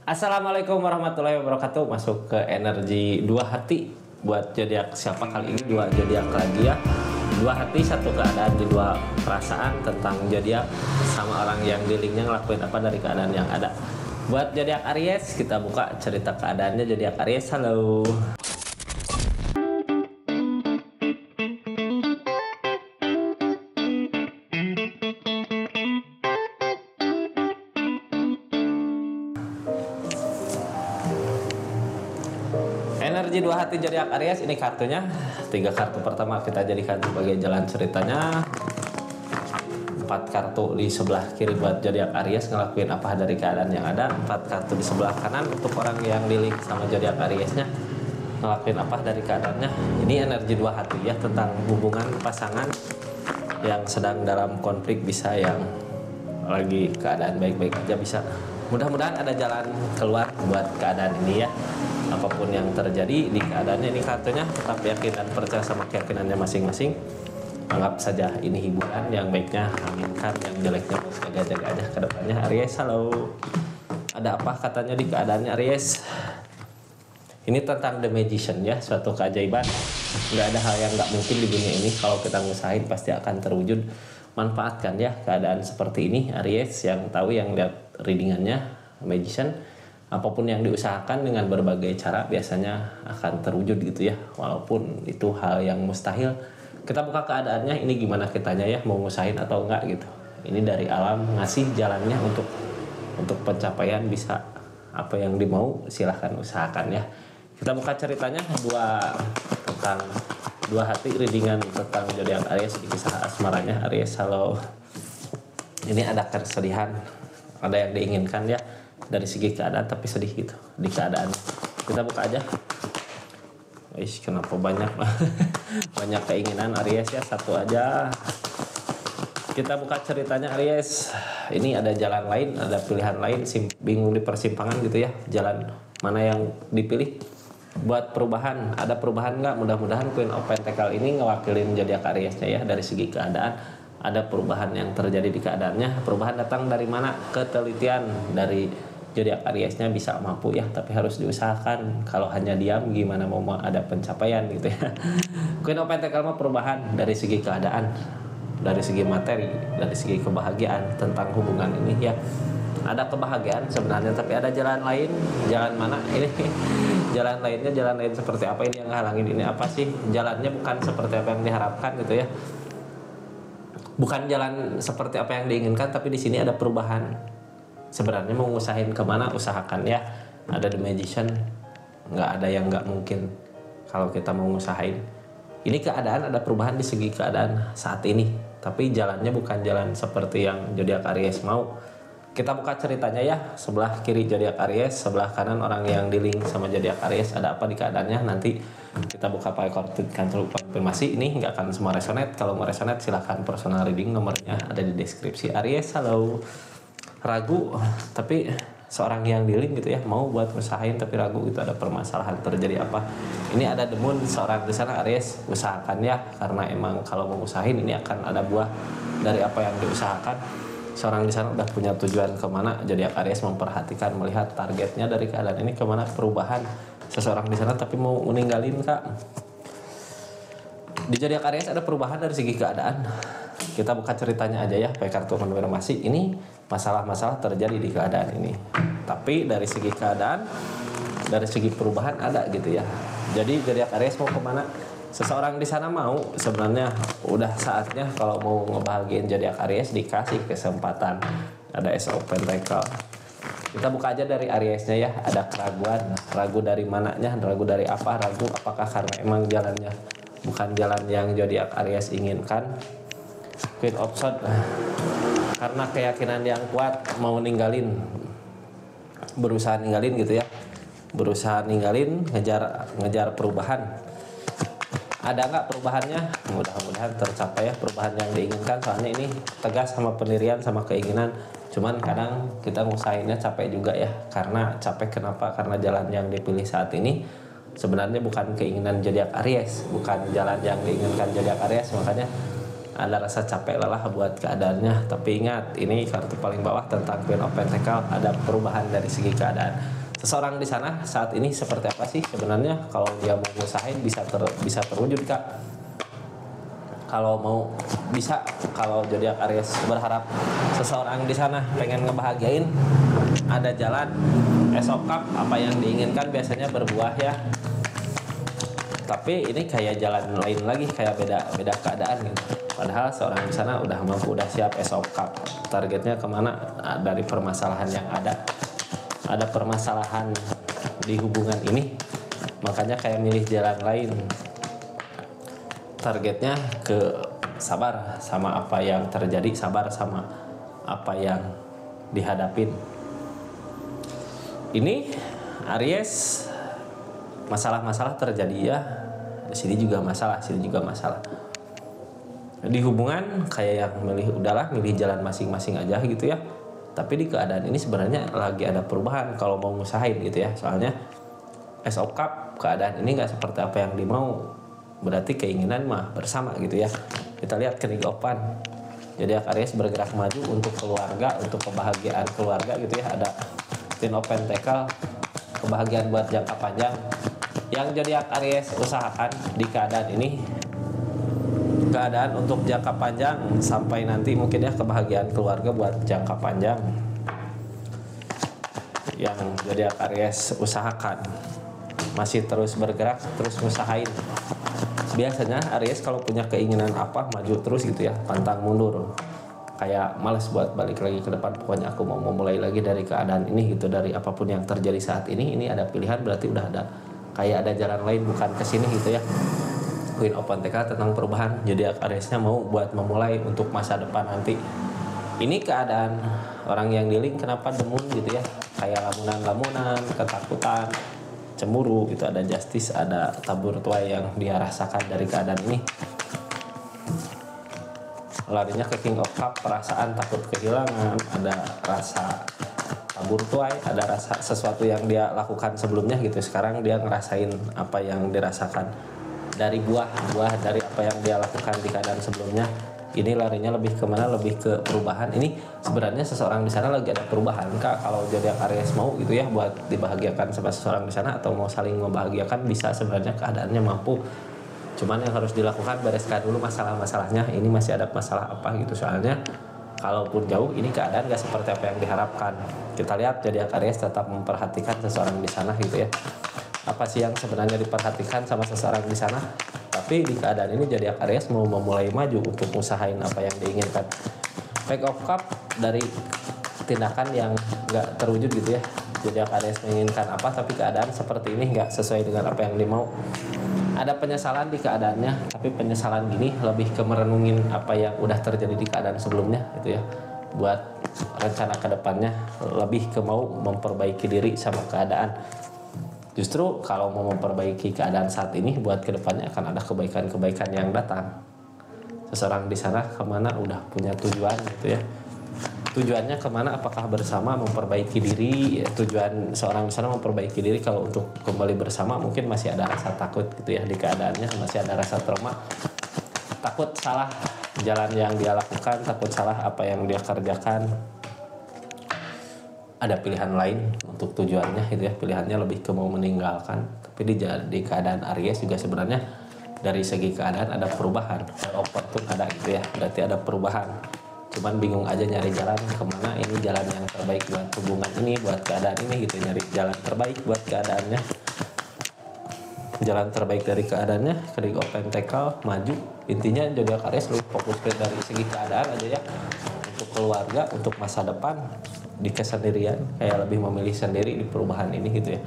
Assalamualaikum warahmatullahi wabarakatuh. Masuk ke energi dua hati buat zodiak siapa kali ini, dua zodiak lagi ya. Dua hati, satu keadaan di dua perasaan tentang zodiak sama orang yang di linknya ngelakuin apa dari keadaan yang ada. Buat zodiak Aries, kita buka cerita keadaannya zodiak Aries. Halo. Energi dua hati zodiak Aries, ini kartunya. Tiga kartu pertama kita jadikan sebagai jalan ceritanya. 4 kartu di sebelah kiri buat zodiak Aries ngelakuin apa dari keadaan yang ada. 4 kartu di sebelah kanan untuk orang yang di link sama zodiak Ariesnya ngelakuin apa dari keadaannya. Ini energi dua hati ya, tentang hubungan pasangan yang sedang dalam konflik, bisa yang lagi keadaan baik-baik aja bisa. Mudah-mudahan ada jalan keluar buat keadaan ini ya. Apapun yang terjadi di keadaannya, ini kartunya tetap yakin dan percaya sama keyakinannya masing-masing. Anggap saja ini hiburan, yang baiknya aminkan, yang jeleknya jaga-jaga aja ke depannya. Aries, halo. Ada apa katanya di keadaannya Aries? Ini tentang The Magician ya, suatu keajaiban. Nggak ada hal yang nggak mungkin di dunia ini, kalau kita ngusahain pasti akan terwujud. Manfaatkan ya keadaan seperti ini Aries, yang tahu, yang lihat readingannya Magician. Apapun yang diusahakan dengan berbagai cara biasanya akan terwujud gitu ya, walaupun itu hal yang mustahil. Kita buka keadaannya, ini gimana kitanya ya, mau ngusahain atau enggak gitu. Ini dari alam ngasih jalannya untuk pencapaian, bisa apa yang dimau silahkan usahakan ya. Kita buka ceritanya tentang dua hati, readingan tentang zodiak Aries di kisah asmaranya. Aries, halo. Ini ada kesedihan, ada yang diinginkan ya dari segi keadaan, tapi sedih gitu di keadaan. Kita buka aja. Kenapa banyak banyak keinginan Aries ya, satu aja. Kita buka ceritanya Aries. Ini ada jalan lain, ada pilihan lain, bingung di persimpangan gitu ya. Jalan mana yang dipilih buat perubahan? Ada perubahan nggak? Mudah-mudahan Queen of Pentacle ini ngewakilin zodiak Ariesnya ya. Dari segi keadaan ada perubahan yang terjadi di keadaannya. Perubahan datang dari mana? Ketelitian dari zodiak Ariesnya bisa mampu ya, tapi harus diusahakan. Kalau hanya diam gimana mau ada pencapaian gitu ya. Queen of Pentacle mah perubahan dari segi keadaan, dari segi materi, dari segi kebahagiaan tentang hubungan ini ya. Ada kebahagiaan sebenarnya, tapi ada jalan lain. Jalan mana ini? Jalan lainnya, jalan lain seperti apa ini yang ngehalangin ini? Apa sih jalannya? Bukan seperti apa yang diharapkan gitu ya. Bukan jalan seperti apa yang diinginkan, tapi di sini ada perubahan. Sebenarnya mau ngusahain kemana, usahakan ya. Ada The Magician, nggak ada yang nggak mungkin kalau kita mau ngusahain. Ini keadaan ada perubahan di segi keadaan saat ini, tapi jalannya bukan jalan seperti yang zodiak Aries mau. Kita buka ceritanya ya. Sebelah kiri zodiak Aries, sebelah kanan orang yang di link sama zodiak Aries. Ada apa di keadaannya? Nanti kita buka pakai kartu konfirmasi. Ini nggak akan semua resonate. Kalau mau resonate silahkan personal reading, nomornya ada di deskripsi. Aries, halo. Ragu, tapi seorang yang di link gitu ya, mau buat usahain tapi ragu gitu, ada permasalahan terjadi apa. Ini ada The Moon, seorang di sana Aries, usahakan ya, karena emang kalau mau usahain ini akan ada buah dari apa yang diusahakan. Seorang di sana udah punya tujuan kemana, jadi Aries memperhatikan, melihat targetnya dari keadaan ini kemana, perubahan seseorang di sana, tapi mau meninggalin kak. Di zodiak Aries ada perubahan dari segi keadaan. Kita buka ceritanya aja ya, pakai kartu konfirmasi. Ini masalah-masalah terjadi di keadaan ini, tapi dari segi keadaan, dari segi perubahan ada gitu ya. Jadi zodiak Aries mau kemana? Seseorang di sana mau, sebenarnya udah saatnya kalau mau ngebahagiain zodiak Aries, dikasih kesempatan. Ada Ace of Pentacle. Kita buka aja dari Ariesnya ya. Ada keraguan, ragu dari mananya, ragu dari apa? Ragu apakah karena emang jalannya bukan jalan yang zodiak Aries inginkan. Queen of Swords, karena keyakinan yang kuat mau ninggalin, berusaha ninggalin gitu ya, berusaha ninggalin, ngejar perubahan. Ada nggak perubahannya? Mudah-mudahan tercapai ya perubahan yang diinginkan. Soalnya ini tegas sama pendirian sama keinginan. Cuman kadang kita ngusahainnya capek juga ya. Karena capek kenapa? Karena jalan yang dipilih saat ini sebenarnya bukan keinginan zodiak Aries, bukan jalan yang diinginkan zodiak Aries. Makanya ada rasa capek lelah buat keadaannya. Tapi ingat, ini kartu paling bawah tentang Queen of Pentacle, ada perubahan dari segi keadaan. Seseorang di sana saat ini seperti apa sih sebenarnya? Kalau dia mau ngusahain bisa terwujud Kak. Kalau mau bisa, kalau zodiak Aries berharap seseorang di sana pengen ngebahagiain, ada jalan. Ace of Cup, apa yang diinginkan biasanya berbuah ya. Tapi ini kayak jalan lain lagi, kayak beda keadaan gitu. Padahal seorang di sana udah mampu, udah siap Ace of Cup. Targetnya kemana? Dari permasalahan yang ada permasalahan di hubungan ini, makanya kayak milih jalan lain. Targetnya ke sabar sama apa yang terjadi, sabar sama apa yang dihadapin. Ini Aries, masalah-masalah terjadi ya. Di sini juga masalah, sini juga masalah. Di hubungan kayak yang milih jalan masing-masing aja gitu ya. Tapi di keadaan ini sebenarnya lagi ada perubahan kalau mau ngusahain gitu ya. Soalnya Ace of Cup, keadaan ini nggak seperti apa yang dimau. Berarti keinginan mah bersama gitu ya. Kita lihat King of Wands. Jadi Aries bergerak maju untuk keluarga, untuk kebahagiaan keluarga gitu ya. Ada Ten of Pentacle, kebahagiaan buat jangka panjang. Yang zodiak Aries usahakan di keadaan ini, keadaan untuk jangka panjang sampai nanti mungkin ya, kebahagiaan keluarga buat jangka panjang. Yang zodiak Aries usahakan masih terus bergerak, terus usahain. Biasanya Aries kalau punya keinginan apa, maju terus gitu ya, pantang mundur. Kayak males buat balik lagi ke depan, pokoknya aku mau memulai lagi dari keadaan ini gitu, dari apapun yang terjadi saat ini ada pilihan, berarti udah ada kayak ada jalan lain, bukan ke sini gitu ya. Queen of Pentacle tentang perubahan, jadi Ariesnya mau buat memulai untuk masa depan nanti. Ini keadaan orang yang dealing kenapa demun gitu ya, kayak lamunan-lamunan, ketakutan, cemburu gitu, ada justice, ada tabur tuai yang dia rasakan dari keadaan ini. Larinya ke King of Cup, perasaan takut kehilangan, ada rasa tabur tuai, ada rasa sesuatu yang dia lakukan sebelumnya gitu, sekarang dia ngerasain apa yang dirasakan dari buah dari apa yang dia lakukan di keadaan sebelumnya. Ini larinya lebih kemana, lebih ke perubahan. Ini sebenarnya seseorang di sana lagi ada perubahan Kak. Kalau zodiak Aries mau gitu ya buat dibahagiakan sama seseorang di sana atau mau saling membahagiakan, bisa sebenarnya, keadaannya mampu. Cuman yang harus dilakukan, bereskan dulu masalah-masalahnya. Ini masih ada masalah apa gitu, soalnya kalaupun jauh ini keadaan gak seperti apa yang diharapkan. Kita lihat zodiak Aries tetap memperhatikan seseorang di sana gitu ya. Apa sih yang sebenarnya diperhatikan sama seseorang di sana? Tapi di keadaan ini zodiak Aries mau memulai maju untuk usahain apa yang diinginkan. Pack of Cup, dari tindakan yang gak terwujud gitu ya. Zodiak Aries menginginkan apa, tapi keadaan seperti ini gak sesuai dengan apa yang dimau. Ada penyesalan di keadaannya, tapi penyesalan gini lebih ke merenungin apa yang udah terjadi di keadaan sebelumnya gitu ya. Buat rencana kedepannya, lebih ke mau memperbaiki diri sama keadaan. Justru kalau mau memperbaiki keadaan saat ini, buat kedepannya akan ada kebaikan-kebaikan yang datang. Seseorang di sana kemana udah punya tujuan gitu ya. Tujuannya kemana? Apakah bersama memperbaiki diri? Ya, tujuan seorang di sana memperbaiki diri. Kalau untuk kembali bersama mungkin masih ada rasa takut gitu ya di keadaannya, masih ada rasa trauma. Takut salah jalan yang dia lakukan, takut salah apa yang dia kerjakan. Ada pilihan lain untuk tujuannya gitu ya, pilihannya lebih ke mau meninggalkan. Tapi di keadaan Aries juga sebenarnya dari segi keadaan ada perubahan, opportun ada gitu ya, berarti ada perubahan. Cuman bingung aja nyari jalan kemana, ini jalan yang terbaik buat hubungan ini, buat keadaan ini gitu, nyari jalan terbaik buat keadaannya. Jalan terbaik dari keadaannya, King of Pentacle, maju. Intinya zodiak Aries lebih fokus ke dari segi keadaan aja ya, untuk keluarga, untuk masa depan, di kesendirian, kayak lebih memilih sendiri di perubahan ini gitu ya.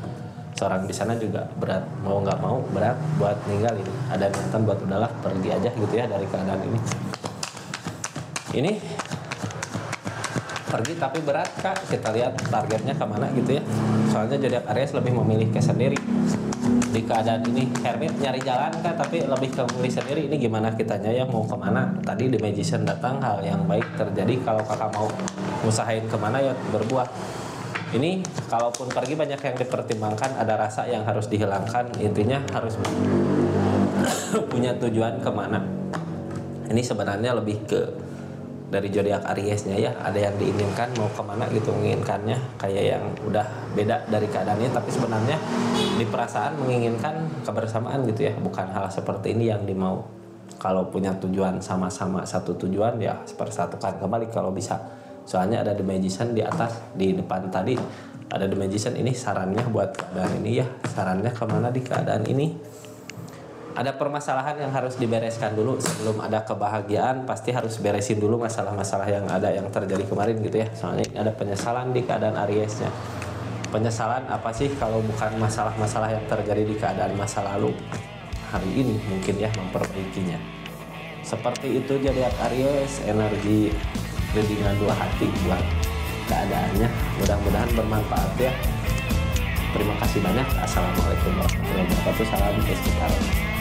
Seorang di sana juga berat, mau nggak mau berat buat ninggalin. Ada niatan buat udahlah pergi aja gitu ya dari keadaan ini. Ini pergi tapi berat Kak. Kita lihat targetnya kemana gitu ya. Soalnya zodiak Aries lebih memilih ke sendiri di keadaan ini. Hermit nyari jalan Kak, tapi lebih ke memilih sendiri. Ini gimana kitanya ya, mau kemana? Tadi The Magician datang, hal yang baik terjadi. Kalau kakak mau usahain kemana ya berbuah. Ini kalaupun pergi banyak yang dipertimbangkan, ada rasa yang harus dihilangkan. Intinya harus punya tujuan kemana. Ini sebenarnya lebih ke dari zodiak Ariesnya ya, ada yang diinginkan mau kemana gitu menginginkannya, kayak yang udah beda dari keadaannya, tapi sebenarnya di perasaan menginginkan kebersamaan gitu ya, bukan hal seperti ini yang dimau. Kalau punya tujuan sama-sama satu tujuan ya persatukan kembali kalau bisa. Soalnya ada The Magician di atas, di depan tadi ada The Magician. Ini sarannya buat keadaan ini ya, sarannya kemana di keadaan ini. Ada permasalahan yang harus dibereskan dulu sebelum ada kebahagiaan. Pasti harus beresin dulu masalah-masalah yang ada, yang terjadi kemarin gitu ya. Soalnya ada penyesalan di keadaan Ariesnya. Penyesalan apa sih kalau bukan masalah-masalah yang terjadi di keadaan masa lalu. Hari ini mungkin ya memperbaikinya. Seperti itu zodiak Aries, energi readingan dua hati buat keadaannya. Mudah-mudahan bermanfaat ya. Terima kasih banyak. Assalamualaikum warahmatullahi wabarakatuh. Salam kesetaraan.